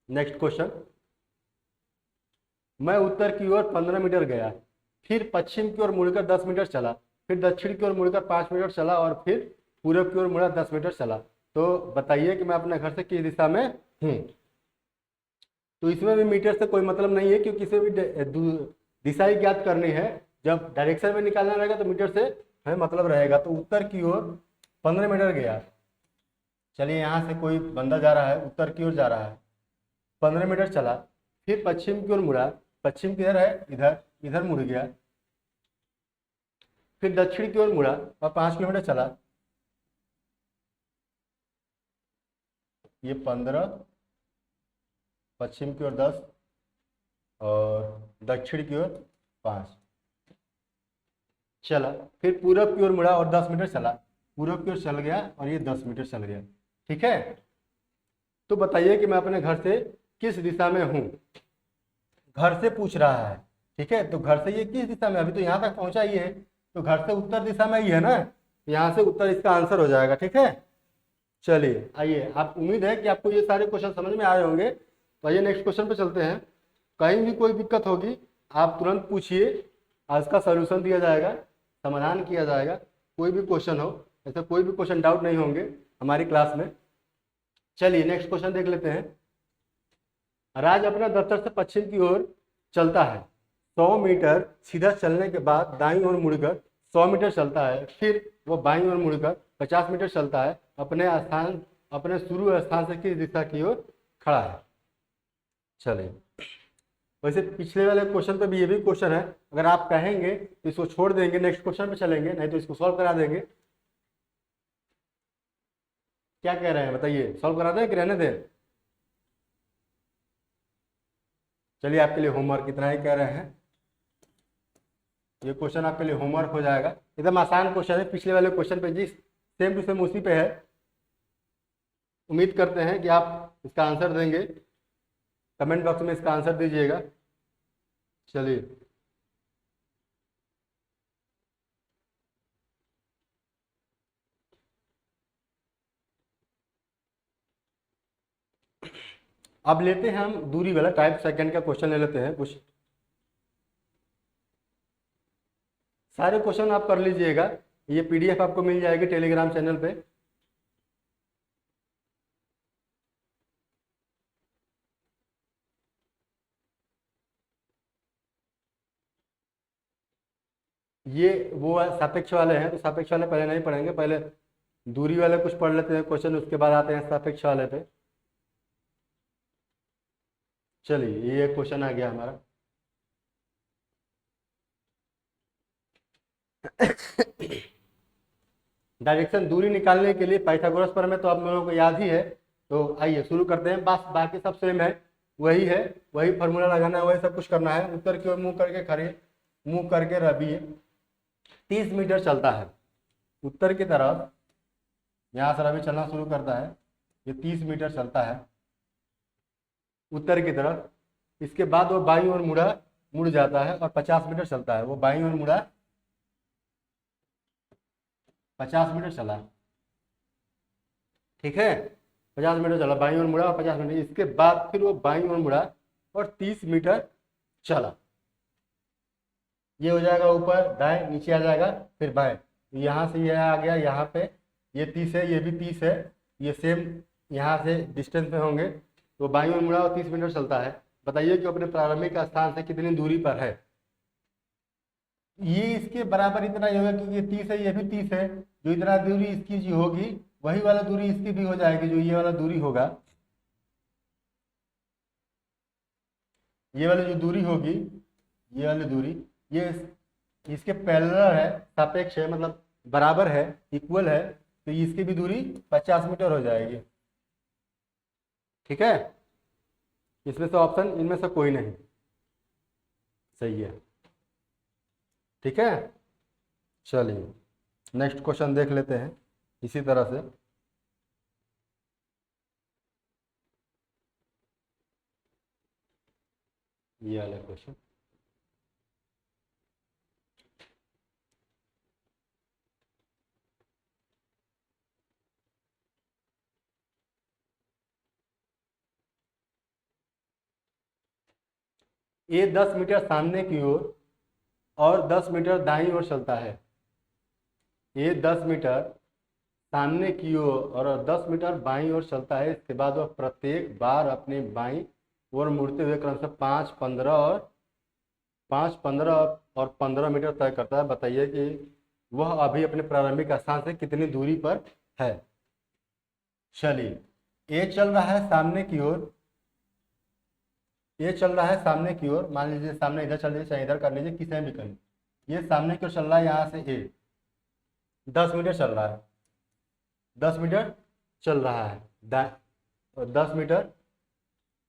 नेक्स्ट क्वेश्चन, मैं उत्तर की ओर 15 मीटर गया, फिर पश्चिम की ओर मुड़कर 10 मीटर चला, फिर दक्षिण की ओर मुड़कर 5 मीटर चला और फिर पूरब की ओर मुड़ा 10 मीटर चला, तो बताइए कि मैं अपने घर से किस दिशा में हूँ? तो इसमें भी मीटर से कोई मतलब नहीं है, क्योंकि इसे भी दिशा ही ज्ञात करनी है, जब डायरेक्शन में निकालना रहेगा तो मीटर से हमें मतलब रहेगा। तो उत्तर की ओर 15 मीटर गया। चलिए यहाँ से कोई बंदा जा रहा है, उत्तर की ओर जा रहा है, 15 मीटर चला, फिर पश्चिम की ओर मुड़ा। पश्चिम किधर है? इधर, इधर मुड़ गया। फिर दक्षिण की ओर मुड़ा और 5 किलोमीटर चला। ये 15, पश्चिम की ओर 10 और दक्षिण की ओर 5 चला। फिर पूरब की ओर मुड़ा और 10 मीटर चला। पूरब की ओर चल गया और ये 10 मीटर चल गया। ठीक है, तो बताइए कि मैं अपने घर से किस दिशा में हूँ। घर से पूछ रहा है। ठीक है, तो घर से ये किस दिशा में, अभी तो यहाँ तक पहुँचा ही है, तो घर से उत्तर दिशा में ही है ना, यहाँ से उत्तर इसका आंसर हो जाएगा। ठीक है, चलिए आइए, आप उम्मीद है कि आपको ये सारे क्वेश्चन समझ में आ रहे होंगे। तो आइए नेक्स्ट क्वेश्चन पे चलते हैं। कहीं भी कोई दिक्कत होगी आप तुरंत पूछिए, आज का सॉल्यूशन दिया जाएगा, समाधान किया जाएगा। कोई भी क्वेश्चन हो, ऐसे कोई भी क्वेश्चन डाउट नहीं होंगे हमारी क्लास में। चलिए नेक्स्ट क्वेश्चन देख लेते हैं। राज अपना दफ्तर से पश्चिम की ओर चलता है। 100 मीटर सीधा चलने के बाद दाईं ओर मुड़कर 100 मीटर चलता है। फिर वो बाईं ओर मुड़कर 50 मीटर चलता है। अपने शुरू स्थान से किस दिशा की ओर खड़ा है? चलिए, वैसे पिछले वाले क्वेश्चन पे भी ये भी क्वेश्चन है, अगर आप कहेंगे तो इसको छोड़ देंगे, नेक्स्ट क्वेश्चन पे चलेंगे, नहीं तो इसको सॉल्व करा देंगे। क्या कह रहे हैं बताइए, सॉल्व करा दें कि रहने दें? चलिए, आपके लिए होमवर्क इतना ही कह रहे हैं। ये क्वेश्चन आपके लिए होमवर्क हो जाएगा। एकदम आसान क्वेश्चन है, पिछले वाले क्वेश्चन पे जी सेम टू सेम उसी पे है। उम्मीद करते हैं कि आप इसका आंसर देंगे। कमेंट बॉक्स में इसका आंसर दीजिएगा। चलिए, अब लेते हैं हम दूरी वाला टाइप सेकंड का क्वेश्चन ले लेते हैं। कुछ सारे क्वेश्चन आप कर लीजिएगा, ये पीडीएफ आपको मिल जाएगी टेलीग्राम चैनल पे। ये वो सापेक्ष वाले हैं, तो सापेक्ष वाले पहले नहीं पढ़ेंगे, पहले दूरी वाले कुछ पढ़ लेते हैं क्वेश्चन, उसके बाद आते हैं सापेक्ष वाले पे। चलिए, ये क्वेश्चन आ गया हमारा। डायरेक्शन दूरी निकालने के लिए पाइथागोरस प्रमेय तो आप लोगों को याद ही है। तो आइए शुरू करते हैं। बस बाकी सब सेम है, वही है, वही फार्मूला लगाना है, वही सब कुछ करना है। उत्तर की ओर मुंह करके खड़े, मुंह करके रवि 30 मीटर चलता है उत्तर की तरफ। यहाँ से रवि चलना शुरू करता है, ये 30 मीटर चलता है उत्तर की तरफ। इसके बाद वो बाईं ओर मुड़ जाता है और 50 मीटर चलता है। वो बाईं ओर मुड़ा, 50 मीटर चला। ठीक है, 50 मीटर चला, बाईं ओर मुड़ा और 50 मीटर। इसके बाद फिर वो बाईं ओर मुड़ा और 30 मीटर चला। ये हो जाएगा ऊपर, दाएं, नीचे आ जाएगा, फिर बाएं। यहाँ से ये आ गया, यहाँ पे ये 30 है, ये भी 30 है, ये सेम यहाँ से डिस्टेंस में होंगे। तो बाईं ओर मुड़ा और 30 मीटर चलता है। बताइए कि अपने प्रारंभिक स्थान से कितनी दूरी पर है? ये इसके बराबर इतना ही होगा, क्योंकि ये 30 है, ये भी 30 है। जो इतना दूरी इसकी जो होगी, वही वाला दूरी इसकी भी हो जाएगी, जो ये वाला दूरी होगा। ये वाली जो दूरी होगी, ये वाली दूरी, ये इसके पैरेलल है, सापेक्ष है, मतलब बराबर है, इक्वल है। तो इसकी भी दूरी 50 मीटर हो जाएगी। ठीक है, इसमें से ऑप्शन इनमें से कोई नहीं सही है। ठीक है, चलिए नेक्स्ट क्वेश्चन देख लेते हैं इसी तरह से। ये वाला क्वेश्चन, ये 10 मीटर सामने की ओर और 10 मीटर दाईं ओर चलता है। ये 10 मीटर सामने की ओर और 10 मीटर बाईं ओर चलता है। इसके बाद वह प्रत्येक बार अपने बाईं ओर मुड़ते हुए क्रमशः 5, 15 और 5, 15 और 15 मीटर तय करता है। बताइए कि वह अभी अपने प्रारंभिक स्थान से कितनी दूरी पर है। चलिए, ए चल रहा है सामने की ओर, ये चल रहा है सामने की ओर, मान लीजिए सामने इधर चल लीजिए चाहे इधर कर लीजिए, किसी भी कर लीजिए। ये सामने की ओर चल रहा है, यहाँ से ए 10 मीटर चल रहा है, 10 मीटर चल रहा है, 10 मीटर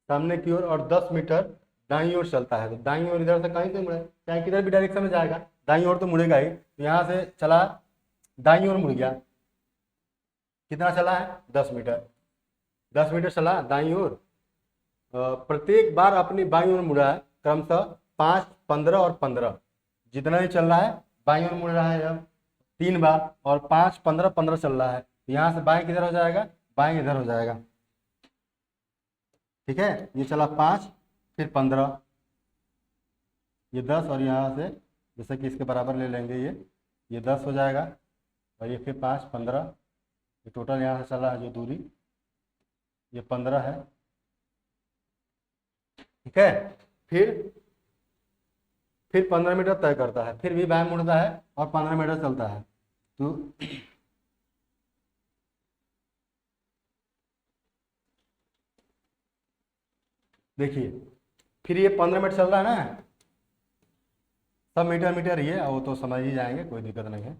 सामने की ओर और 10 मीटर दाईं ओर चलता है। तो दाईं ओर इधर से कहीं से मुड़े, चाहे किधर भी डायरेक्शन में जाएगा दाईं ओर तो मुड़ेगा ही। तो यहाँ से चला दाईं ओर मुड़ गया, कितना चला है 10 मीटर, 10 मीटर चला दाईं ओर। प्रत्येक बार अपनी बाईं ओर मुड़ा है, क्रमशः 5, 15 और 15 जितना ही चल रहा है बाईं ओर मुड़ रहा है। अब 3 बार और 5, 15, 15 चल रहा है, यहाँ से बाएं किधर हो जाएगा, बाएं इधर हो जाएगा। ठीक है, ये चला 5 फिर 15, ये 10 और यहाँ से जैसे कि इसके बराबर ले लेंगे, ये 10 हो जाएगा और ये फिर 5, 15, ये टोटल यहाँ से चला है जो दूरी ये 15 है। ठीक है, फिर 15 मीटर तय करता है, फिर भी बाएं मुड़ता है और 15 मीटर चलता है। तो देखिए फिर ये 15 मिनट चल रहा है ना, सब मीटर मीटर ही है, वो तो समझ ही जाएंगे, कोई दिक्कत नहीं है।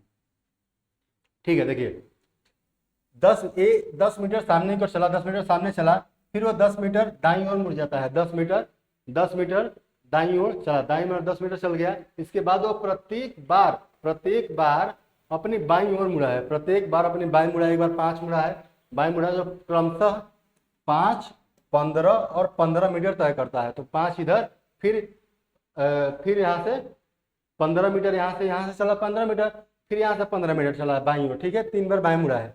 ठीक है, देखिए 10 मीटर सामने को चला, 10 मीटर सामने चला, फिर वो 10 मीटर दाईं ओर मुड़ जाता है, 10 मीटर दाईं ओर चला, दाईं ओर 10 मीटर चल गया। इसके बाद वो प्रत्येक बार अपनी बाईं ओर मुड़ा है, प्रत्येक बार अपनी बाईं मुड़ा है। एक बार 5 मुड़ा है, बाईं मुड़ा जो क्रमशः 5, 15 और 15 मीटर तय करता है। तो 5 इधर, फिर यहाँ से 15 मीटर, यहाँ से चला 15 मीटर, फिर यहाँ से 15 मीटर चला बाईं ओर। ठीक है, 3 बार बाईं मुड़ा है।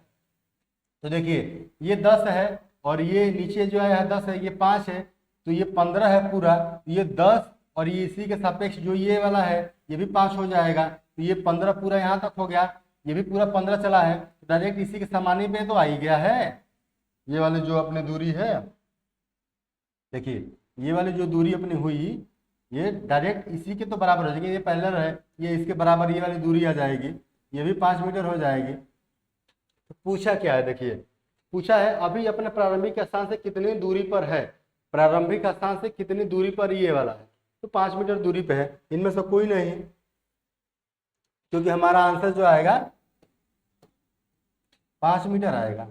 तो देखिए ये 10 है और ये नीचे जो है 10 है, ये 5 है, तो ये 15 है पूरा, ये 10 और ये इसी के सापेक्ष जो ये वाला है ये भी 5 हो जाएगा। तो ये 15 पूरा यहाँ तक हो गया, ये भी पूरा 15 चला है, डायरेक्ट इसी के समानी पे तो आ ही गया है। ये वाली जो अपनी दूरी है, देखिए ये वाली जो दूरी अपनी हुई ये डायरेक्ट इसी के तो बराबर हो जाएगी, ये पैरेलल है, ये इसके बराबर ये वाली दूरी आ जाएगी, ये भी 5 मीटर हो जाएगी। तो पूछा क्या है, देखिए पूछा है अभी अपने प्रारंभिक स्थान से कितनी दूरी पर है, प्रारंभिक स्थान से कितनी दूरी पर ये वाला है, तो 5 मीटर दूरी पे है। इनमें से कोई नहीं, क्योंकि हमारा आंसर जो आएगा 5 मीटर आएगा।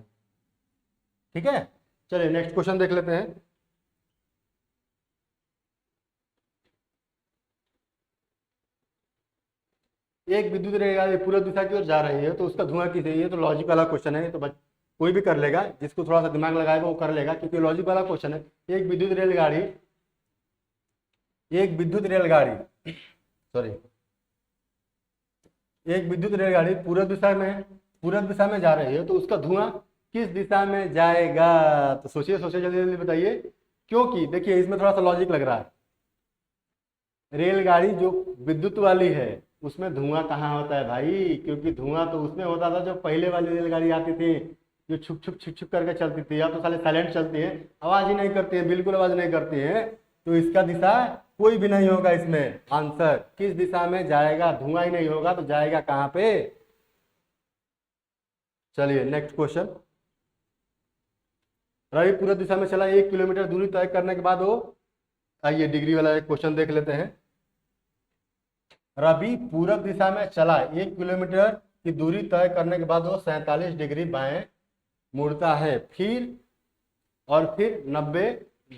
ठीक है, चलिए नेक्स्ट क्वेश्चन देख लेते हैं। एक विद्युत रेलगाड़ी पूर्व दिशा की ओर जा रही है तो उसका धुआं किस, ये तो लॉजिक वाला क्वेश्चन है, ये तो कोई भी कर लेगा, जिसको थोड़ा सा दिमाग लगाएगा वो कर लेगा, क्योंकि लॉजिक वाला क्वेश्चन है। एक विद्युत रेलगाड़ी पूर्व दिशा में जा रही है तो उसका धुआं किस दिशा में जाएगा। तो सोचिए जल्दी जल्दी बताइए, क्योंकि देखिए इसमें थोड़ा सा लॉजिक लग रहा है। रेलगाड़ी जो विद्युत वाली है उसमें धुआं कहाँ होता है भाई, क्योंकि धुआं तो उसमें होता था जो पहले वाली रेलगाड़ी आती थी, जो छुक छुक छुक छुक करके चलती थी, या तो साले साइलेंट चलती है, आवाज ही नहीं करती है, बिल्कुल आवाज नहीं करती है। तो इसका दिशा कोई भी नहीं होगा इसमें, आंसर किस दिशा में जाएगा, धुआं ही नहीं होगा तो जाएगा कहाँ पे। चलिए नेक्स्ट क्वेश्चन। रवि पूर्व दिशा में चला, 1 किलोमीटर दूरी तय करने के बाद वो, आइए डिग्री वाला एक क्वेश्चन देख लेते हैं। रवि पूर्व दिशा में चला, 1 किलोमीटर की दूरी तय करने के बाद वो 47 डिग्री बाएं मुड़ता है, फिर 90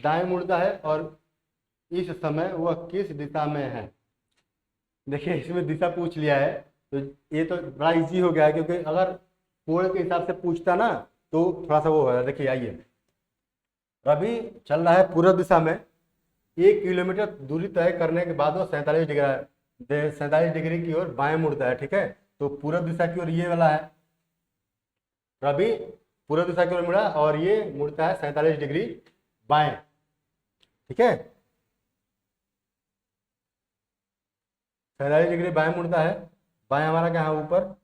दाएं मुड़ता है, और इस समय वह किस दिशा में है। देखिए इसमें दिशा पूछ लिया है, तो ये तो बड़ा इजी हो गया है, क्योंकि अगर कोण के हिसाब से पूछता ना तो थोड़ा सा वो होगा। देखिए आइए, रवि चल रहा है पूर्व दिशा में, 1 किलोमीटर दूरी तय करने के बाद वो 47 डिग्री की ओर बाएं मुड़ता है। ठीक है, तो पूर्व दिशा की ओर ये वाला है, रवि पूर्व दिशा की ओर मुड़ा और ये मुड़ता है 47 डिग्री बाएं। ठीक है, 47 डिग्री बाएं मुड़ता है, बाएं हमारा क्या है ऊपर,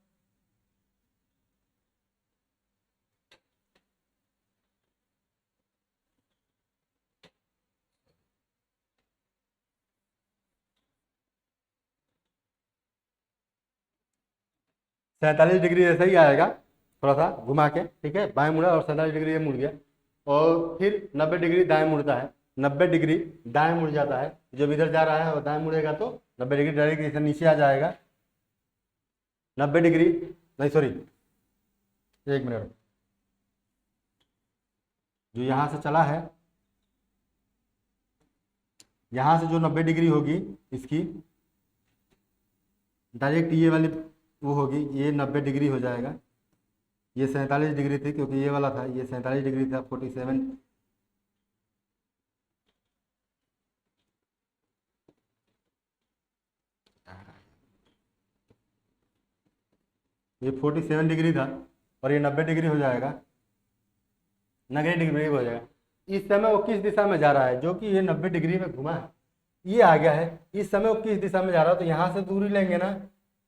47 डिग्री ऐसा ही आएगा, थोड़ा सा घुमा के, ठीक है, बाएं मुड़ा और 47 डिग्री ये मुड़ गया, और फिर 90 डिग्री दाएं मुड़ता है, 90 डिग्री दाएं मुड़ जाता है, जब इधर जा रहा है और दाएं मुड़ेगा तो 90 डिग्री डायरेक्ट इसे नीचे आ जाएगा, 90 डिग्री, नहीं सॉरी, एक मिनट, जो यहाँ से चला है, यहाँ से जो 90 डिग्री होगी इसकी डायरेक्ट ये वाली वो होगी, ये 90 डिग्री हो जाएगा, ये 47 डिग्री थी क्योंकि ये वाला था, ये 47 डिग्री था, 47, ये 47 डिग्री था और ये 90 डिग्री हो जाएगा, 90 डिग्री हो जाएगा। इस समय वो किस दिशा में जा रहा है, जो कि ये 90 डिग्री में घुमा है, ये आ गया है, इस समय वो किस दिशा में जा रहा है, तो यहाँ से दूरी लेंगे ना,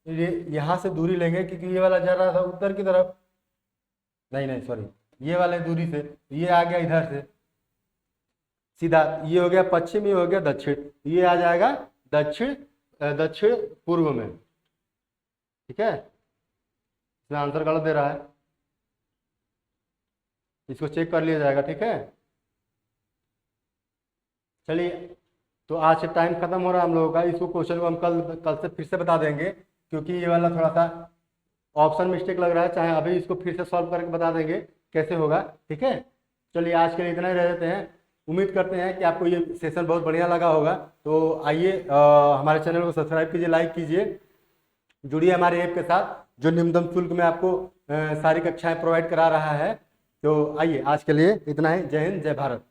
ये यहाँ से दूरी लेंगे क्योंकि ये वाला जा रहा था उत्तर की तरफ, नहीं नहीं सॉरी, ये वाले दूरी से ये आ गया इधर से सीधा, ये हो गया पश्चिम, ये हो गया दक्षिण, ये आ जाएगा दक्षिण, दक्षिण पूर्व में, ठीक है, इसमें आंसर गलत दे रहा है, इसको चेक कर लिया जाएगा, ठीक है। चलिए, तो आज से टाइम खत्म हो रहा है हम लोगों का, इसको क्वेश्चन को हम कल कल से फिर से बता देंगे, क्योंकि ये वाला थोड़ा सा ऑप्शन मिस्टेक लग रहा है, चाहे अभी इसको फिर से सॉल्व करके बता देंगे कैसे होगा, ठीक है। चलिए, आज के लिए इतना ही रह देते हैं, उम्मीद करते हैं कि आपको ये सेशन बहुत बढ़िया लगा होगा, तो आइए हमारे चैनल को सब्सक्राइब कीजिए, लाइक कीजिए, जुड़िए हमारे ऐप के साथ जो न्यूनतम शुल्क में आपको सारी कक्षाएं प्रोवाइड करा रहा है। तो आइए, आज के लिए इतना ही, जय हिंद, जय भारत।